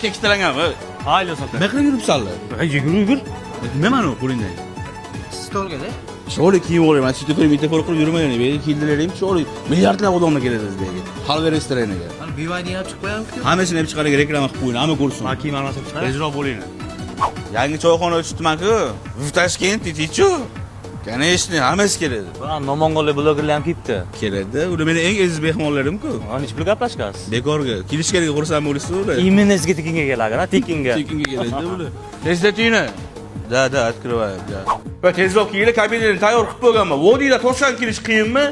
tekstillangan. Hayli so'ka. Nima qilib yuribsanlar? Yur. Nima mana qo'lingdan? Stolga-da. Sho'ri kiyib olaman. Chito'pir metafor qilib yurmayman. Men keldilarim sho'ri milliardlab odamlar keladi bizga. Halva restoraniga. Mana BYD ham chiqib qo'yapti-ku. Hammasini olib chiqarib reklama qilib qo'ying, hamma ko'rsin. Ma kiyim almashib chiqar. Tezroq bo'linglar. Yangi choyxona ochibman-ku. В Toshkent deydi-chu. Конечно, hammasi keladi. Nomong'olli blogerlar ham ketdi. Keladi. Ular meni eng aziz mehmonlarim-ku. Ana hech bir gaplashgansiz. Bekorga. Kelishganiga xursand bo'lasiz ular. Именно tekinga keladi, tekinga. Tekinga keladi ular. Tezda tuyini. Da, открываем, da. Va tezroq kelinglar, kabinetni tayyor qilib qo'yganman. Vodiyda to'sgan kelish qiyinmi?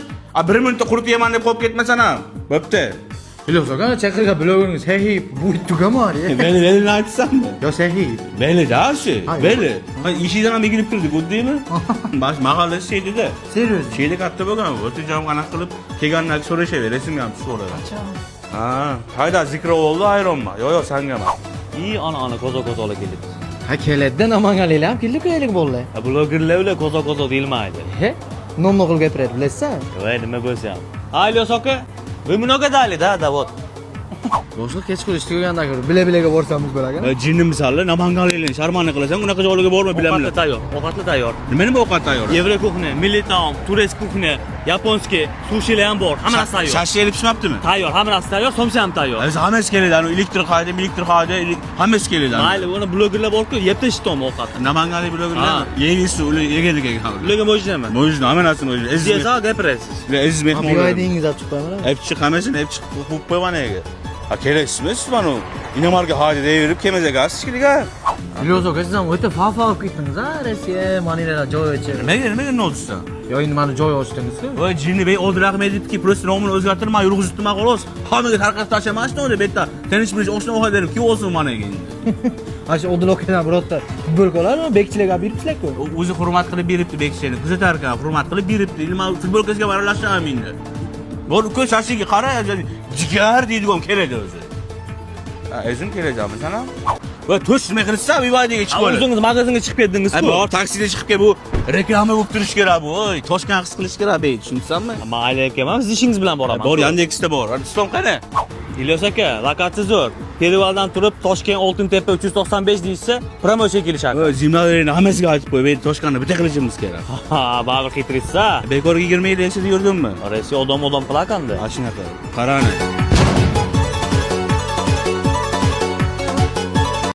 1 minutda qurib yeman deb qolib ketmasan ham. Bo'pti. Biliyorsun kanka chaqirgan blogerimiz hey bu tugama var ya. Beni aytsanmi? Yo sehi. Beni dashi. Hayır. Beni. Ishidan ham egilib kirdik, o'ddingmi? Bash mahalla şeydi-da. Seriöz. Şeyda katta bo'lgan. O'ta jam qanaqa qilib kelgandan so'rashaver, resimga ham tushib oladi. Ha, hayda zikra oldu ayronma. Yo, senga emas. İyi ana koza keldi. Ha keledden Namanganlilar ham keldi ko'yalik bo'ldi. Blogerlar ular koza deyilmaydi. He? Nomni qilib gapiradi, bilasizmi? Voy nima bo'lsa ham. Hayli so'ka. Bu mnogo dali da вот. Boshqa kech qilish tugagandan ko'ra bile-bilega borsamiz bo'lagan. Jinni misoli Namanganliklarni sharmanda qilasan, unaqa joylarga borma bilaman. Ovqatlar tayyor. Nima ovqat tayyor? Yevro kuxna, milliy taom, turist kuxna, yaponskiy, sushilar ham bor. Hammasi tayyor. Shashi elib pishmabdimi? Tayyor, hammasi tayyor, somsa ham tayyor. Biz hammasi keladi, ani elektrik hayda, hammasi keladi. Mayli, uni blogerlar bor-ku, yebda ishtom ovqat. Namanganlik blogerlar yeyisi, ular yeganiga qoldi. Ularga mo'jizami? Mo'jiz, hamma narsani mo'jiz. Siz gapirasiz. Aziz mehmonlar. BYD'ingiz olib chiqmayman. Hep chiq hammasini hep chiq qo'yib qo'yman ega. Ha kelasizmi mana Dinamarka hayda devirib kelmaza gaz chiqiliga. Biliyorsun siz ham o'ta fafa olib ketdingiz ha, Rossiya, Manilalar joy ochib. Nimaga ne oldu Yo endi mana joy ochdingiz-ku. Voy jinni bey o'ldiraq medibki, prosta nomini o'zgartirma, yurg'izibdima xolos. Hammaga tarqatib tashlamasdi unda betda. Tinch bilish oshna o'xay berib, kim olsin mana endi. Ha shu odil okadan birorta futbolkalarmi bekchilarga beribsizlar-ku. O'zi hurmat qilib beribdi bekchini. Kuzatar ekan, hurmat qilib beribdi. Nima futbolkasiga aralashmayman endi. Bor ko'z shashiga qara, jigar deydigan keladi o'zi. Ha, o'zim kelajammi sana? Va to'sh nima qilsa, BYDga chiqib oladi. O'zingiz magazinga chiqib ketdingiz-ku. Bor taksida chiqib kel bu reklama bo'lib turish kerak bu. Oy, Toshkent his qilish kerak bey, tushunsanmi? Mayli ekan, siz ishingiz bilan boraman. Bor, Yandexda bor. Hadi islom qani? Ilyos aka, lokatsiya zo'r. Perivaldan turib Toshkent Oltintepa 395 deysa, promotsiya kelishadi. Oy, zimlalarni hammasiga aytib qo'y. Men Toshkentni bitta qilishimiz kerak. Ha, baribir qitirsa. Bekorga 20 yil yashab yurdimmi? Rossiya odam qilar ekan-da. Ashunaqa. Qarani.